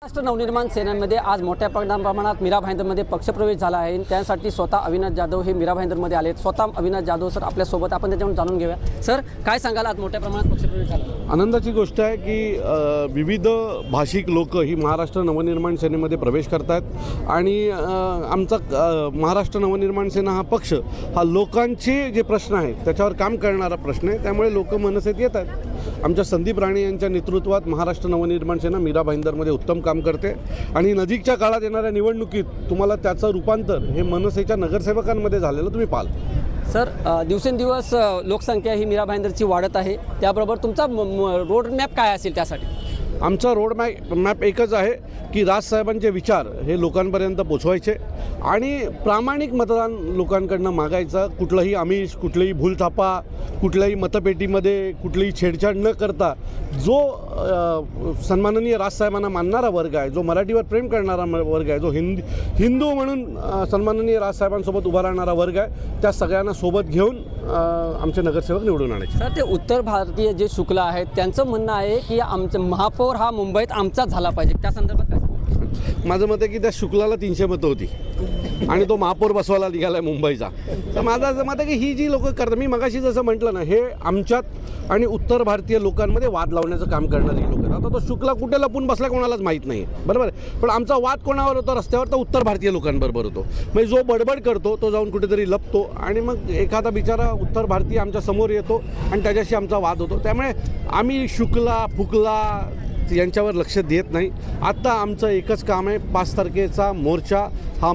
महाराष्ट्र नवनिर्माण सेनेमध्ये आज मोठ्या प्रमाणात मीरा भाईंदरमध्ये पक्षप्रवेश झाला आहे। त्यासाठी स्वतः अविनाश जाधव हे मीरा भाईंदरमध्ये आलेत। स्वतः अविनाश जाधव सर आपल्यासोबत, आपण त्याच्यावरून जाणून घेऊया। सर, काय सांगाल, आज मोठ्या प्रमाणात पक्षप्रवेश झाला? आनंदाची गोष्ट आहे की विविध भाषिक लोक ही महाराष्ट्र नवनिर्माण सेनेमध्ये प्रवेश करतात आणि आमचा महाराष्ट्र नवनिर्माण सेना हा पक्ष हा लोकांचे जे प्रश्न आहेत त्याच्यावर काम करणारा प्रश्न आहे, त्यामुळे लोक मनसेत येतात। आमच्या संदीप राणे यांच्या नेतृत्वात महाराष्ट्र नवनिर्माण सेना मीरा भाईंदरमध्ये उत्तम काम करते आणि नजीकच्या काळात येणाऱ्या निवडणुकीत तुम्हाला त्याचं रूपांतर हे मनसेच्या नगरसेवकांमध्ये झालेलं तुम्ही पाहाल। सर, दिवसेंदिवस लोकसंख्या ही मीरा भाईंदरची वाढत आहे, त्याबरोबर तुमचा रोड मॅप काय असेल त्यासाठी? आमचा रोड मॅप एकच आहे की राजसाहेबांचे विचार हे लोकांपर्यंत पोचवायचे आणि प्रामाणिक मतदान लोकांकडनं मागायचं। कुठलंही आमिष, कुठलीही भूलथापा, कुठल्याही मतपेटीमध्ये कुठलीही छेडछाड न करता जो सन्माननीय राजसाहेबांना मानणारा वर्ग आहे, जो मराठीवर प्रेम करणारा वर्ग आहे, जो हिंदू म्हणून सन्माननीय राजसाहेबांसोबत उभा राहणारा वर्ग आहे, त्या सगळ्यांना सोबत घेऊन आमचे नगरसेवक निवडून आणायचे। सर, ते उत्तर भारतीय जे शुक्ला आहेत त्यांचं म्हणणं आहे की आमचं महापौर हा मुंबईत आमचाच झाला पाहिजे, त्या संदर्भात काय? माझं मत आहे की त्या शुक्लाला 300 मतं होती आणि तो महापौर बसवायला निघाला आहे मुंबईचा। तर माझं असं मत आहे की ही जी लोकं करतात, मी मगाशी जसं म्हटलं ना, हे आमच्यात आणि उत्तर भारतीय लोकांमध्ये वाद लावण्याचं काम करणारी लोक आहेत। आता तो शुक्ला कुठे लपून बसला कोणालाच माहीत नाही, बरोबर आहे, पण आमचा वाद कोणावर होतो? रस्त्यावर तर उत्तर भारतीय लोकांबरोबर होतो। म्हणजे जो बडबड करतो तो जाऊन कुठेतरी लपतो आणि मग एखादा बिचारा उत्तर भारतीय आमच्या समोर येतो आणि त्याच्याशी आमचा वाद होतो। त्यामुळे आम्ही शुक्ला फुकला यांच्यावर लक्ष देत नाही। आत्ता आमचं एकच काम आहे, 5 तारखेचा मोर्चा हा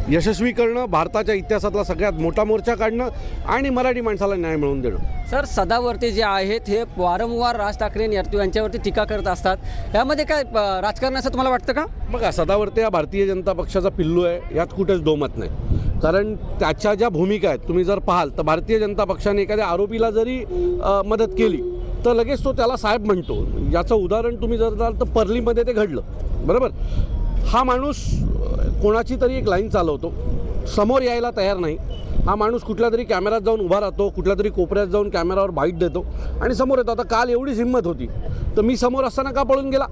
यशस्वी करणं, भारताच्या इतिहासातला सगळ्यात मोठा मोर्चा काढणं आणि मराठी माणसाला न्याय मिळवून देणं। सर, सदावर्ते जे आहेत हे वारंवार राज ठाकरे यांच्यावरती टीका करत असतात, यामध्ये काय राजकारण असं तुम्हाला वाटतं का? बघा, सदावर्ते हा भारतीय जनता पक्षाचा पिल्लू आहे, यात कुठेच दोमत नाही। कारण त्याच्या ज्या भूमिका आहेत तुम्ही जर पाहाल तर भारतीय जनता पक्षाने एखाद्या आरोपीला जरी मदत केली तर लगेच तो त्याला साहेब म्हणतो। याचं उदाहरण तुम्ही जर द्याल तर पर्लीमध्ये ते घडलं, बरोबर। हा माणूस कोणाची तरी एक लाईन चालवतो, समोर यायला तयार नाही। हा माणूस कुठल्या तरी कॅमेऱ्यात जाऊन उभा राहतो, कुठल्या तरी कोपऱ्यात जाऊन कॅमेरावर बाईट देतो आणि समोर येतो। आता काल एवढीच हिंमत होती तर मी समोर असताना का पळून गेला?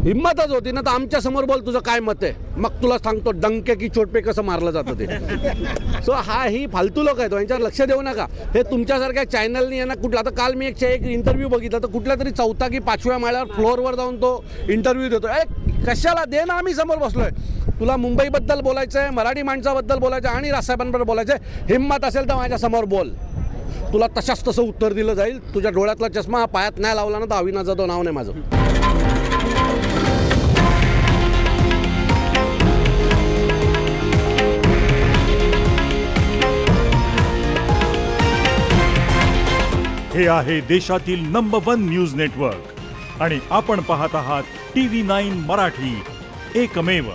हिंमतच होती ना, तर आमच्या समोर बोल, तुझं काय मत आहे, मग तुला सांगतो डंके की चोट पे कसं मारलं जातं ते। सो ही फालतू लोक आहेत, यांच्यावर लक्ष देऊ नका। हे तुमच्यासारख्या चॅनलनी यांना कुठला, आता काल मी एक इंटरव्ह्यू बघितला तर कुठल्या तरी 4थ्या की 5व्या माळ्यावर फ्लोअरवर जाऊन तो इंटरव्ह्यू देतो। कशाला दे ना, आम्ही समोर बसलोय। तुला मुंबईबद्दल बोलायचं आहे, मराठी माणसाबद्दल बोलायचं आहे आणि राजसाहेबांबद्दल बोलायचं आहे, हिंमत असेल तर माझ्यासमोर बोल, तुला तशाच तसं उत्तर दिलं जाईल। तुझ्या डोळ्यातला चष्मा हा पायात नाही लावला ना तर अविनाश जाधव नाव नाही माझं। हे आहे देशातील नंबर 1 न्यूज नेटवर्क आणि आपण पाहत आहात TV9 मराठी, एकमेव।